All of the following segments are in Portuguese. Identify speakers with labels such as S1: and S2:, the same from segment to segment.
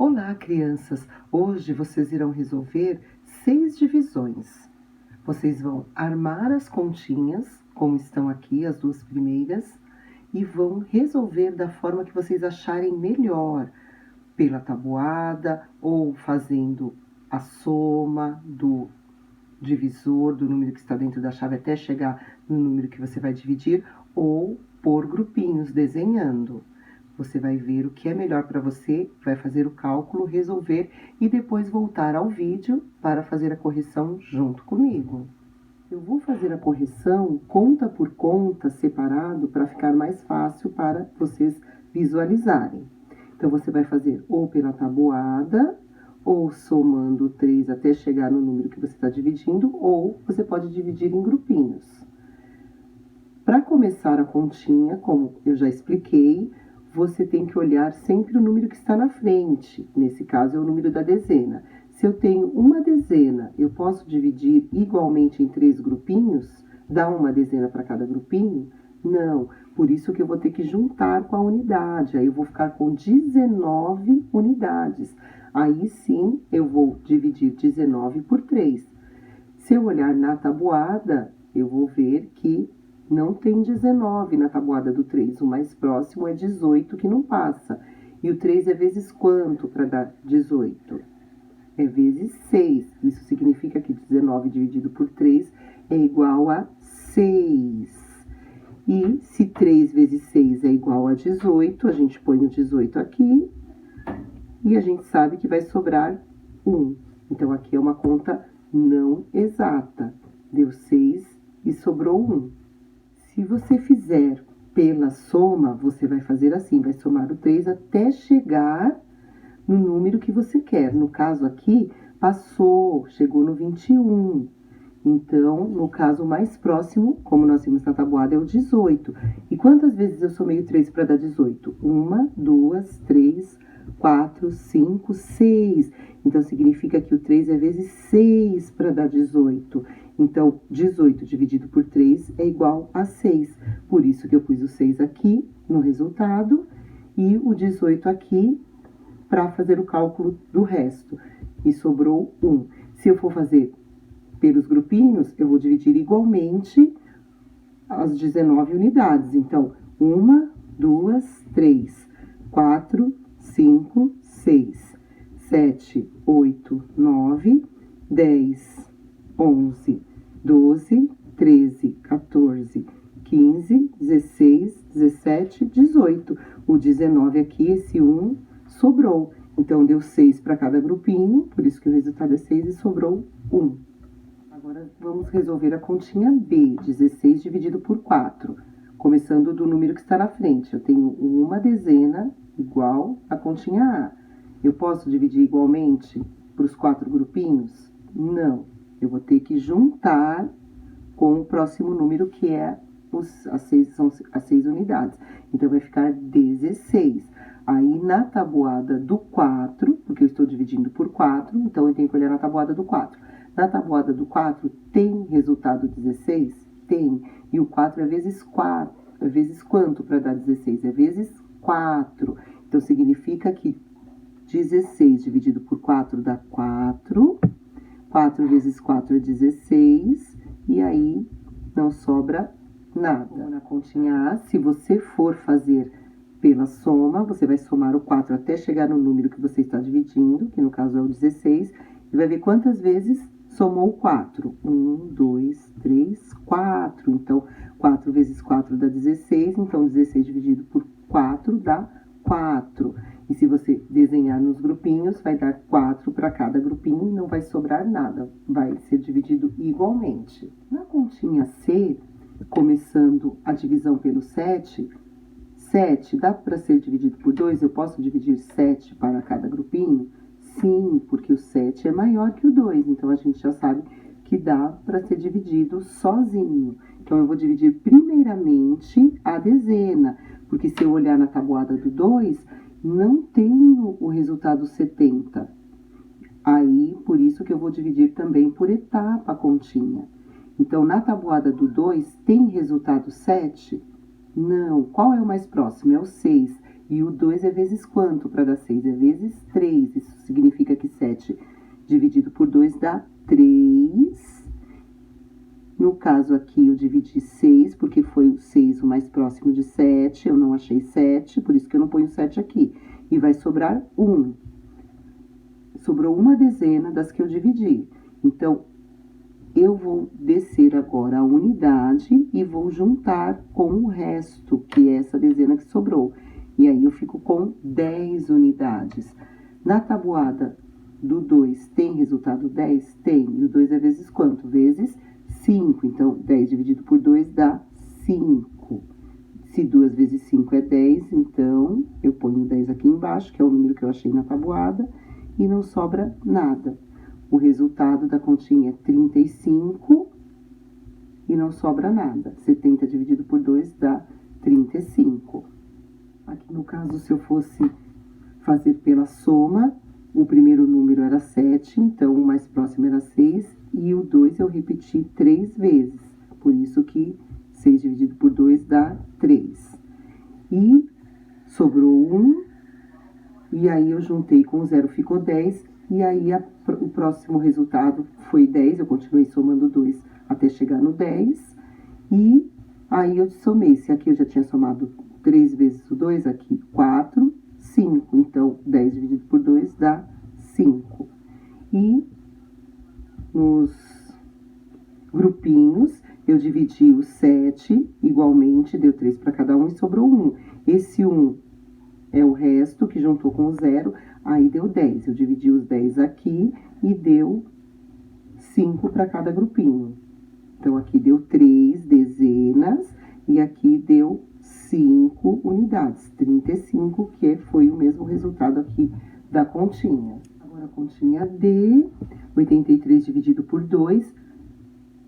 S1: Olá, crianças! Hoje vocês irão resolver 6 divisões. Vocês vão armar as continhas, como estão aqui as duas primeiras, e vão resolver da forma que vocês acharem melhor, pela tabuada ou fazendo a soma do divisor, do número que está dentro da chave até chegar no número que você vai dividir, ou por grupinhos, desenhando. Você vai ver o que é melhor para você, vai fazer o cálculo, resolver e depois voltar ao vídeo para fazer a correção junto comigo. Eu vou fazer a correção conta por conta, separado, para ficar mais fácil para vocês visualizarem. Então, você vai fazer ou pela tabuada, ou somando 3 até chegar no número que você está dividindo, ou você pode dividir em grupinhos. Para começar a continha, como eu já expliquei, você tem que olhar sempre o número que está na frente. Nesse caso, é o número da dezena. Se eu tenho uma dezena, eu posso dividir igualmente em 3 grupinhos? Dar uma dezena para cada grupinho? Não. Por isso que eu vou ter que juntar com a unidade. Aí eu vou ficar com 19 unidades. Aí sim, eu vou dividir 19 por 3. Se eu olhar na tabuada, eu vou ver que não tem 19 na tabuada do 3. O mais próximo é 18, que não passa. E o 3 é vezes quanto para dar 18? É vezes 6. Isso significa que 19 dividido por 3 é igual a 6. E se 3 vezes 6 é igual a 18, a gente põe o 18 aqui. E a gente sabe que vai sobrar 1. Então, aqui é uma conta não exata. Deu 6 e sobrou 1. Se você fizer pela soma, você vai fazer assim, vai somar o 3 até chegar no número que você quer. No caso aqui, passou, chegou no 21. Então, no caso mais próximo, como nós vimos na tabuada, é o 18. E quantas vezes eu somei o 3 para dar 18? 1, 2, 3, 4, 5, 6. Então, significa que o 3 é vezes 6 para dar 18. Então, 18 dividido por 3 é igual a 6. Por isso que eu pus o 6 aqui no resultado e o 18 aqui para fazer o cálculo do resto. E sobrou 1. Se eu for fazer pelos grupinhos, eu vou dividir igualmente as 19 unidades. Então, 1, 2, 3, 4, 5, 6, 7, 8, 9, 10, 11, 12, 13, 14, 15, 16, 17, 18. O 19 aqui, esse 1, sobrou. Então, deu 6 para cada grupinho, por isso que o resultado é 6 e sobrou 1. Agora, vamos resolver a continha B, 16 dividido por 4. Começando do número que está na frente. Eu tenho uma dezena igual à continha A. Eu posso dividir igualmente para os 4 grupinhos? Não. Eu vou ter que juntar com o próximo número, que é as 6 unidades. Então, vai ficar 16. Aí, na tabuada do 4, porque eu estou dividindo por 4, então eu tenho que olhar na tabuada do 4. Na tabuada do 4, tem resultado 16? Tem. E o 4 é vezes 4. É vezes quanto para dar 16? É vezes 4. Então, significa que 16 dividido por 4 dá 4. 4 vezes 4 é 16. E aí, não sobra nada. Na continha A, se você for fazer pela soma, você vai somar o 4 até chegar no número que você está dividindo, que no caso é o 16, e vai ver quantas vezes somou 4. 1, 2, 3, 4. Então, 4 vezes 4 dá 16, então 16 dividido por 4 dá 4. E se você desenhar nos grupinhos, vai dar 4 para cada grupinho e não vai sobrar nada. Vai ser dividido igualmente. Na continha C, começando a divisão pelo 7, 7 dá para ser dividido por 2? Eu posso dividir 7 para cada grupinho? Sim, porque o 7 é maior que o 2, então a gente já sabe que dá para ser dividido sozinho. Então, eu vou dividir primeiramente a dezena, porque se eu olhar na tabuada do 2, não tenho o resultado 70. Aí, por isso que eu vou dividir também por etapa a continha. Então, na tabuada do 2, tem resultado 7? Não. Qual é o mais próximo? É o 6. E o 2 é vezes quanto para dar 6? É vezes 3. Isso significa que 7 dividido por 2 dá 3. No caso aqui, eu dividi 6, porque foi o 6 o mais próximo de 7. Eu não achei 7, por isso que eu não ponho 7 aqui. E vai sobrar 1. Sobrou uma dezena das que eu dividi. Então, eu vou descer agora a unidade e vou juntar com o resto, que é essa dezena que sobrou. E aí, eu fico com 10 unidades. Na tabuada do 2, tem resultado 10? Tem. E o 2 é vezes quanto? Vezes 5. Então, 10 dividido por 2 dá 5. Se 2 vezes 5 é 10, então, eu ponho 10 aqui embaixo, que é o número que eu achei na tabuada, e não sobra nada. O resultado da continha é 35 e não sobra nada. 70 dividido por 2 dá 35. Aqui no caso, se eu fosse fazer pela soma, o primeiro número era 7, então o mais próximo era 6, e o 2 eu repeti 3 vezes. Por isso que 6 dividido por 2 dá 3. E sobrou 1, e aí eu juntei com o 0, ficou 10, e aí o próximo resultado foi 10, eu continuei somando 2 até chegar no 10, e aí eu somei, se aqui eu já tinha somado 3 vezes o 2, aqui 4, 5, então 10 dividido por 2 dá 5. E nos grupinhos, eu dividi o 7 igualmente, deu 3 para cada um e sobrou 1. Esse 1 é o resto que juntou com o 0, aí deu 10. Eu dividi os 10 aqui e deu 5 para cada grupinho. Então, aqui deu 3 dezenas e aqui deu 5 unidades, 35, que foi o mesmo resultado aqui da continha. Agora, a continha D, 83 dividido por 2,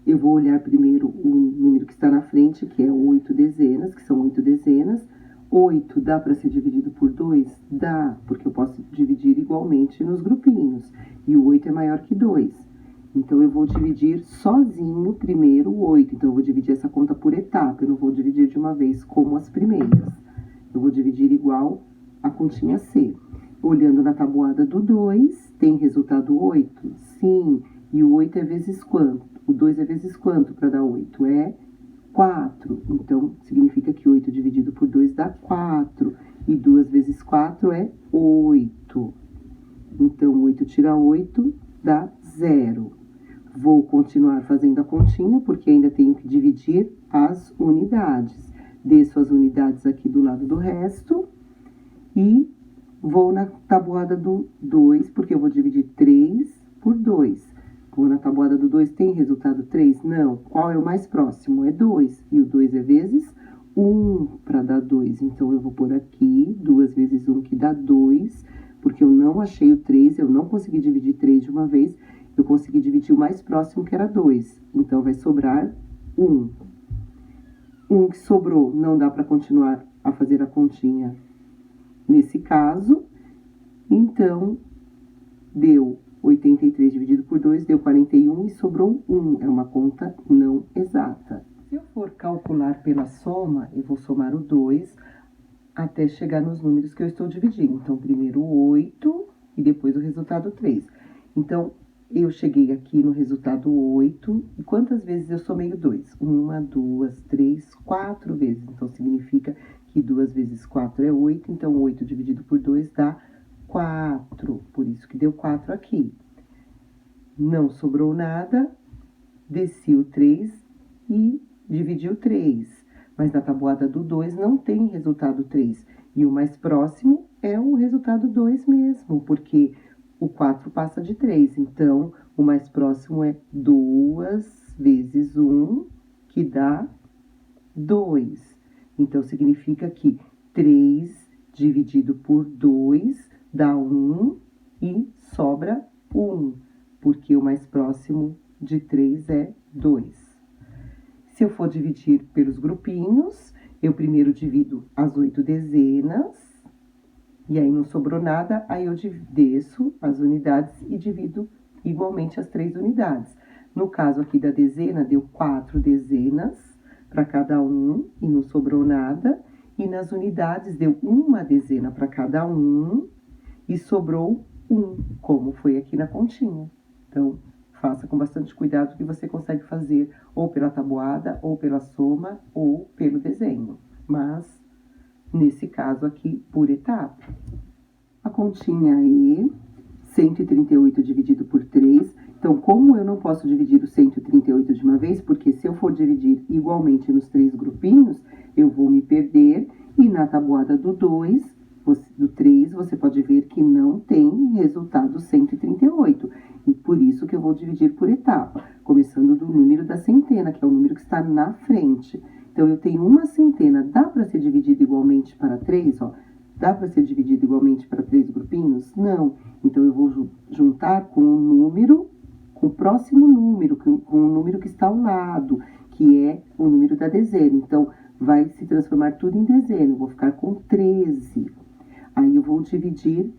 S1: eu vou olhar primeiro o número que está na frente, que é 8 dezenas, que são 8 dezenas. 8 dá para ser dividido por 2? Dá, porque eu posso dividir igualmente nos grupinhos. E o 8 é maior que 2. Então, eu vou dividir sozinho primeiro o 8. Então, eu vou dividir essa conta por etapa. Eu não vou dividir de uma vez como as primeiras. Eu vou dividir igual a continha C. Olhando na tabuada do 2, tem resultado 8? Sim. E o 8 é vezes quanto? O 2 é vezes quanto para dar 8? É 4. Então, significa que 8 dividido por 2 dá 4. E 2 vezes 4 é 8. Então, 8 tira 8 dá 0. Vou continuar fazendo a continha, porque ainda tenho que dividir as unidades. Desço as unidades aqui do lado do resto e vou na tabuada do 2, porque eu vou dividir 3 por 2. Vou na tabuada do 2, tem resultado 3? Não. Qual é o mais próximo? É 2. E o 2 é vezes 1 para dar 2. Então, eu vou pôr aqui 2 vezes 1, que dá 2, porque eu não achei o 3, eu não consegui dividir 3 de uma vez, eu consegui dividir o mais próximo, que era 2. Então, vai sobrar 1. 1 que sobrou, não dá para continuar a fazer a continha nesse caso. Então, deu 83 dividido por 2, deu 41 e sobrou 1. É uma conta não exata. Se eu for calcular pela soma, eu vou somar o 2 até chegar nos números que eu estou dividindo. Então, primeiro o 8 e depois o resultado 3. Então, eu cheguei aqui no resultado 8. E quantas vezes eu somei o 2? 1, 2, 3, 4 vezes. Então, significa que 2 vezes 4 é 8. Então, 8 dividido por 2 dá 4. Por isso que deu 4 aqui. Não sobrou nada. Desci o 3 e dividi o 3. Mas na tabuada do 2 não tem resultado 3. E o mais próximo é o resultado 2 mesmo, porque o 4 passa de 3. Então, o mais próximo é 2 vezes 1, que dá 2. Então, significa que 3 dividido por 2 dá 1 e sobra 1, porque o mais próximo de 3 é 2. Se eu for dividir pelos grupinhos, eu primeiro divido as 8 dezenas, e aí não sobrou nada, aí eu desço as unidades e divido igualmente as 3 unidades. No caso aqui da dezena, deu 4 dezenas para cada um, e não sobrou nada. E nas unidades deu uma dezena para cada um e sobrou 1, como foi aqui na continha. Então, faça com bastante cuidado que você consegue fazer ou pela tabuada, ou pela soma, ou pelo desenho. Mas, nesse caso aqui, por etapa. A continha E, 138 dividido por 3. Então, como eu não posso dividir o 138 de uma vez, porque se eu for dividir igualmente nos 3 grupinhos, eu vou me perder. E na tabuada do 3, você pode ver que não tem resultado 138. E por isso que eu vou dividir por etapa, começando do número da centena, que é o número que está na frente. Então, eu tenho uma centena, dá para ser dividido igualmente para 3, ó? Dá para ser dividido igualmente para 3 grupinhos? Não. Então, eu vou juntar com o número, com o próximo número, com o número que está ao lado, que é o número da dezena. Então, vai se transformar tudo em dezena. Eu vou ficar com 13. Aí, eu vou dividir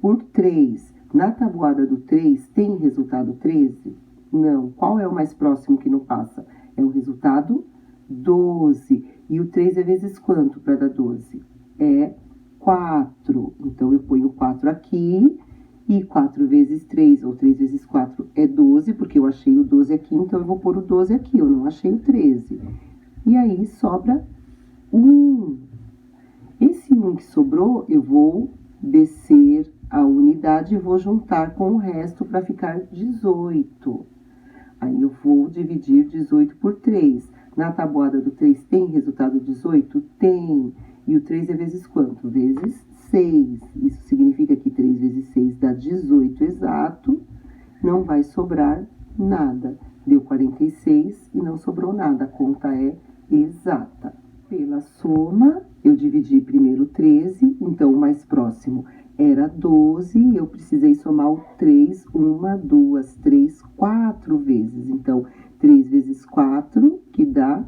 S1: por 3. Na tabuada do 3, tem resultado 13? Não. Qual é o mais próximo que não passa? É o resultado 12. E o 3 é vezes quanto para dar 12? É 4. Então, eu ponho 4 aqui, e 4 vezes 3, ou 3 vezes 4, é 12, porque eu achei o 12 aqui, então eu vou pôr o 12 aqui, eu não achei o 13. E aí, sobra 1. Esse 1 que sobrou, eu vou descer a unidade e vou juntar com o resto para ficar 18. Aí, eu vou dividir 18 por 3. Na tabuada do 3, tem resultado 18? Tem. E o 3 é vezes quanto? Vezes 6. Isso significa que 3 vezes 6 dá 18 exato. Não vai sobrar nada. Deu 46 e não sobrou nada. A conta é exata. Pela soma, eu dividi primeiro 13, então o mais próximo era 12. Eu precisei somar o 3, 1, 2, 3, 4 vezes. Então, 3 vezes 4, que dá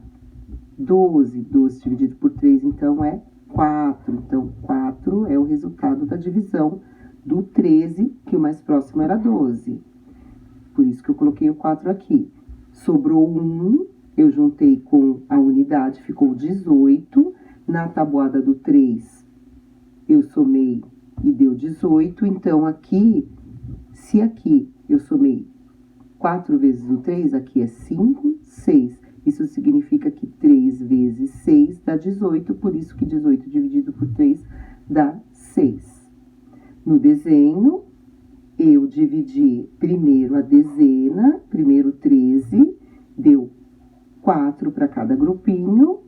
S1: 12. 12 dividido por 3, então, é 4. Então, 4 é o resultado da divisão do 13, que o mais próximo era 12. Por isso que eu coloquei o 4 aqui. Sobrou 1, eu juntei com a unidade, ficou 18. Na tabuada do 3, eu somei e deu 18. Então, aqui, se aqui eu somei 4 vezes o 3, aqui é 5, 6. Isso significa que 3 vezes 6 dá 18, por isso que 18 dividido por 3 dá 6. No desenho, eu dividi primeiro a dezena, primeiro 13, deu 4 para cada grupinho,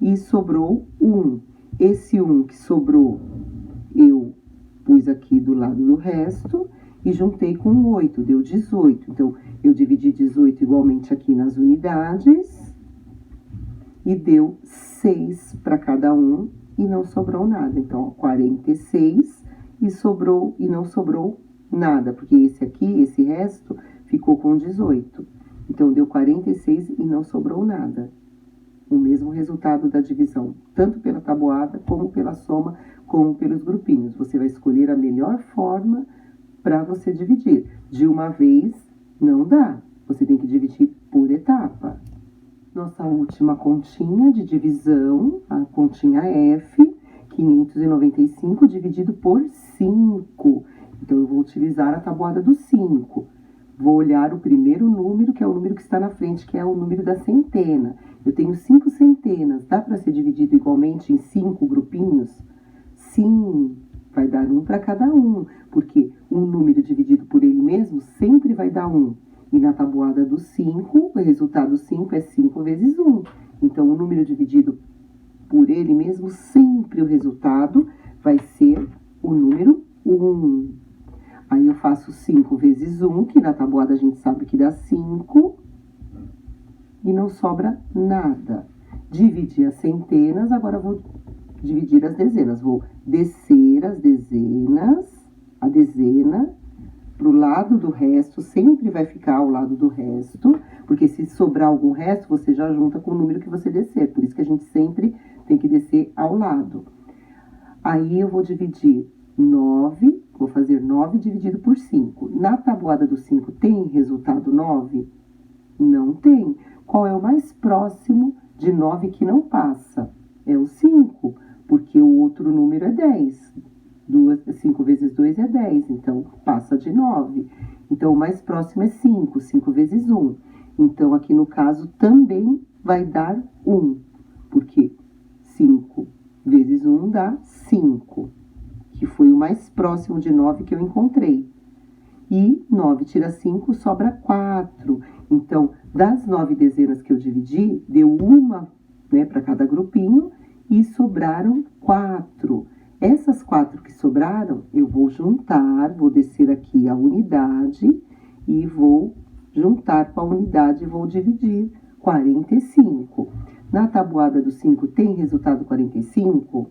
S1: e sobrou 1. Esse 1 que sobrou, eu pus aqui do lado do resto, e juntei com 8, deu 18. Então, eu dividi 18 igualmente aqui nas unidades, e deu 6 para cada um, e não sobrou nada. Então, 46, e não sobrou nada, porque esse aqui, esse resto, ficou com 18. Então, deu 46 e não sobrou nada. O mesmo resultado da divisão, tanto pela tabuada, como pela soma, como pelos grupinhos. Você vai escolher a melhor forma para você dividir. De uma vez, não dá. Você tem que dividir por etapa. Nossa última continha de divisão, a continha F, 595 dividido por 5. Então, eu vou utilizar a tabuada do 5. Vou olhar o primeiro número, que é o número que está na frente, que é o número da centena. Eu tenho 5 centenas. Dá para ser dividido igualmente em 5 grupinhos? Sim, vai dar 1 para cada um, porque um número dividido por ele mesmo sempre vai dar 1. E na tabuada do 5, o resultado 5 é 5 vezes 1. Então, o número dividido por ele mesmo, sempre o resultado vai ser o número 1. Aí, eu faço 5 vezes 1, que na tabuada a gente sabe que dá 5. E não sobra nada. Dividi as centenas, agora vou dividir as dezenas. Vou descer as dezenas, a dezena, pro lado do resto, sempre vai ficar ao lado do resto, porque se sobrar algum resto, você já junta com o número que você descer. Por isso que a gente sempre tem que descer ao lado. Aí, eu vou dividir 9, vou fazer 9 dividido por 5. Na tabuada do 5, tem resultado 9? Não tem. Qual é o mais próximo de 9 que não passa? É o 5, porque o outro número é 10. 5 vezes 2 é 10, então passa de 9. Então, o mais próximo é 5, 5 vezes 1. Então, aqui no caso, também vai dar 1, porque 5 vezes 1 dá 5, que foi o mais próximo de 9 que eu encontrei. E 9 tira 5, sobra 4. Então, das 9 dezenas que eu dividi, deu uma, né, para cada grupinho, e sobraram 4. Essas 4 que sobraram, eu vou juntar, vou descer aqui a unidade, e vou juntar com a unidade e vou dividir 45. Na tabuada do 5 tem resultado 45?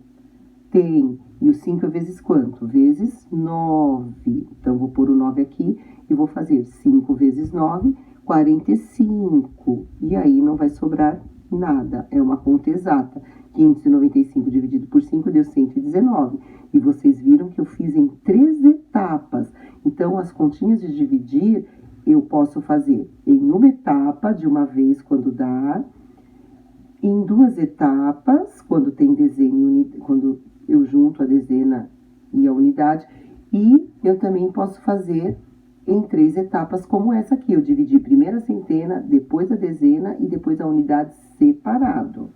S1: Tem. E o 5 é vezes quanto? Vezes 9. Então, vou pôr o 9 aqui e vou fazer 5 vezes 9, 45. E aí não vai sobrar nada. É uma conta exata. 595 dividido por 5 deu 119. E vocês viram que eu fiz em 3 etapas. Então, as continhas de dividir, eu posso fazer em uma etapa, de uma vez, quando dá. Em 2 etapas, quando tem desenho, quando eu junto a dezena e a unidade. E eu também posso fazer em 3 etapas, como essa aqui. Eu dividi primeiro a centena, depois a dezena e depois a unidade separado.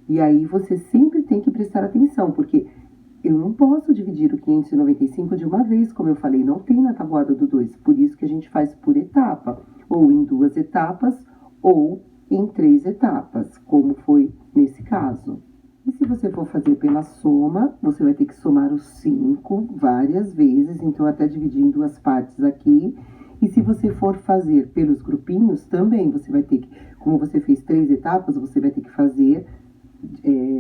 S1: E aí, você sempre tem que prestar atenção, porque eu não posso dividir o 595 de uma vez, como eu falei, não tem na tabuada do 2. Por isso que a gente faz por etapa, ou em 2 etapas, ou em 3 etapas, como foi nesse caso. E se você for fazer pela soma, você vai ter que somar os 5 várias vezes, então até dividir em 2 partes aqui. E se você for fazer pelos grupinhos, também você vai ter que, como você fez 3 etapas, você vai ter que fazer,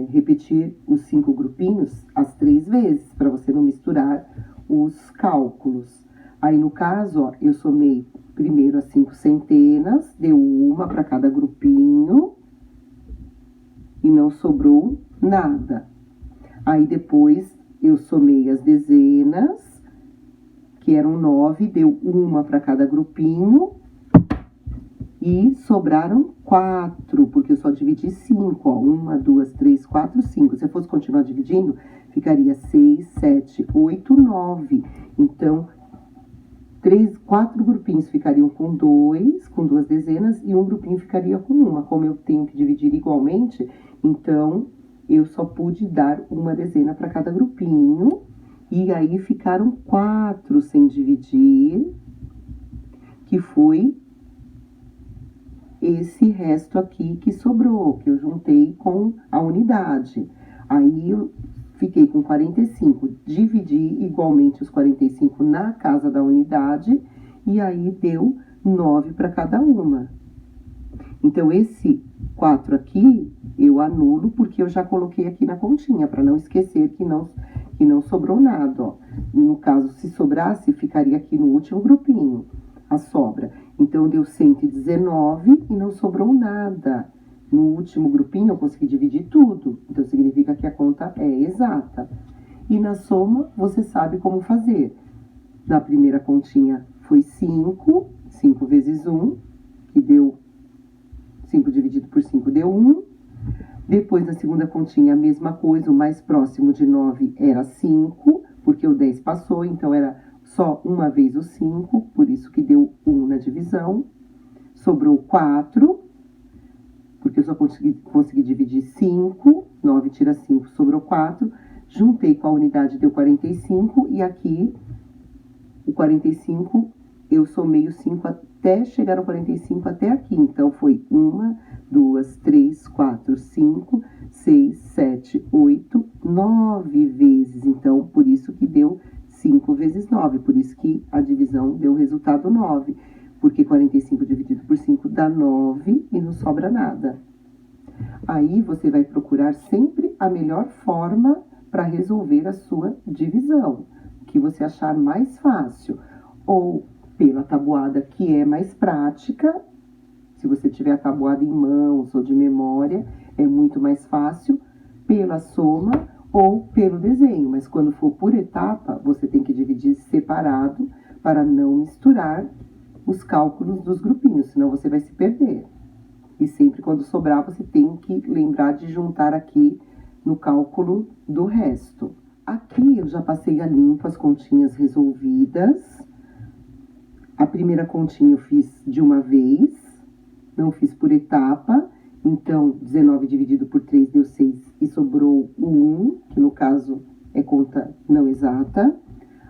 S1: repetir os 5 grupinhos as 3 vezes, para você não misturar os cálculos. Aí, no caso, ó, eu somei primeiro as 5 centenas, deu uma para cada grupinho e não sobrou nada. Aí, depois, eu somei as dezenas, que eram 9, deu uma para cada grupinho e sobraram 4, porque eu só dividi 5, ó. 1, 2, 3, 4, 5. Se eu fosse continuar dividindo, ficaria 6, 7, 8, 9. Então, 4 grupinhos ficariam com 2 dezenas, e um grupinho ficaria com 1. Como eu tenho que dividir igualmente, então, eu só pude dar uma dezena para cada grupinho, e aí ficaram 4 sem dividir, que foi esse resto aqui que sobrou, que eu juntei com a unidade. Aí, eu fiquei com 45, dividi igualmente os 45 na casa da unidade, e aí deu 9 para cada uma. Então, esse 4 aqui, eu anulo, porque eu já coloquei aqui na continha, para não esquecer que não sobrou nada, ó. No caso, se sobrasse, ficaria aqui no último grupinho, a sobra. Então, deu 119 e não sobrou nada. No último grupinho, eu consegui dividir tudo. Então, significa que a conta é exata. E na soma, você sabe como fazer. Na primeira continha, foi 5. 5 vezes 1, que deu 5 dividido por 5, deu 1. Depois, na segunda continha, a mesma coisa. O mais próximo de 9 era 5, porque o 10 passou. Então, era só uma vez o 5, por isso que deu 1 na divisão. Sobrou 4. Porque eu só consegui dividir 5, 9 tira 5, sobrou 4. Juntei com a unidade, deu 45, e aqui, o 45, eu somei os 5 até chegar ao 45, até aqui. Então, foi 1, 2, 3, 4, 5, 6, 7, 8, 9 vezes. Então, por isso que deu 5 vezes 9, por isso que a divisão deu o resultado 9. Porque 45 dividido por 5 dá 9 e não sobra nada. Aí, você vai procurar sempre a melhor forma para resolver a sua divisão, que você achar mais fácil. Ou pela tabuada, que é mais prática. Se você tiver a tabuada em mãos ou de memória, é muito mais fácil. Pela soma ou pelo desenho. Mas quando for por etapa, você tem que dividir separado para não misturar os cálculos dos grupinhos, senão você vai se perder. E sempre quando sobrar, você tem que lembrar de juntar aqui no cálculo do resto. Aqui eu já passei a limpo as continhas resolvidas. A primeira continha eu fiz de uma vez, não fiz por etapa. Então, 19 dividido por 3 deu 6 e sobrou o 1, que no caso é conta não exata.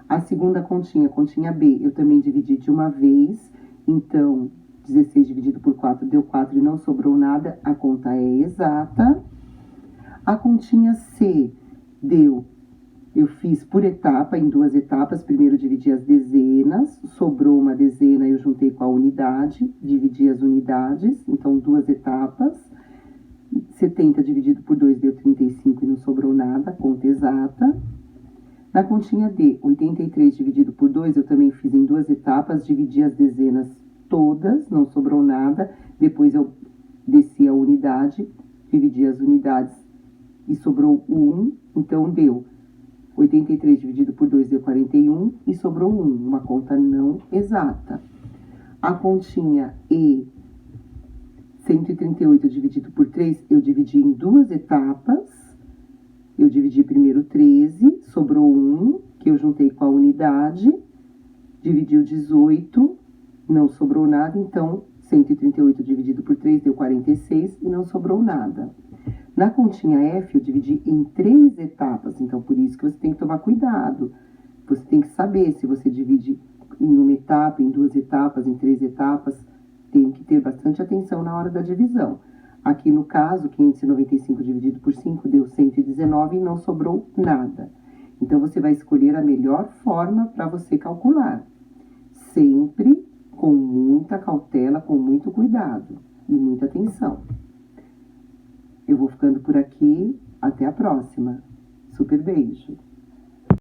S1: A segunda continha, continha B, eu também dividi de uma vez. Então, 16 dividido por 4 deu 4 e não sobrou nada, a conta é exata. A continha C eu fiz por etapa, em 2 etapas. Primeiro dividi as dezenas, sobrou uma dezena, eu juntei com a unidade, dividi as unidades, então 2 etapas. 70 dividido por 2 deu 35 e não sobrou nada, conta exata. Na continha D, 83 dividido por 2, eu também fiz em 2 etapas, dividi as dezenas todas, não sobrou nada. Depois eu desci a unidade, dividi as unidades e sobrou 1, então deu 83 dividido por 2 deu 41 e sobrou 1, uma conta não exata. A continha E, 138 dividido por 3, eu dividi em 2 etapas. Eu dividi primeiro 13, sobrou 1, que eu juntei com a unidade, dividi o 18, não sobrou nada, então 138 dividido por 3 deu 46 e não sobrou nada. Na continha F, eu dividi em 3 etapas, então por isso que você tem que tomar cuidado. Você tem que saber se você divide em uma etapa, em 2 etapas, em 3 etapas, tem que ter bastante atenção na hora da divisão. Aqui no caso, 595 dividido por 5 deu 119 e não sobrou nada. Então, você vai escolher a melhor forma para você calcular. Sempre com muita cautela, com muito cuidado e muita atenção. Eu vou ficando por aqui. Até a próxima. Super beijo!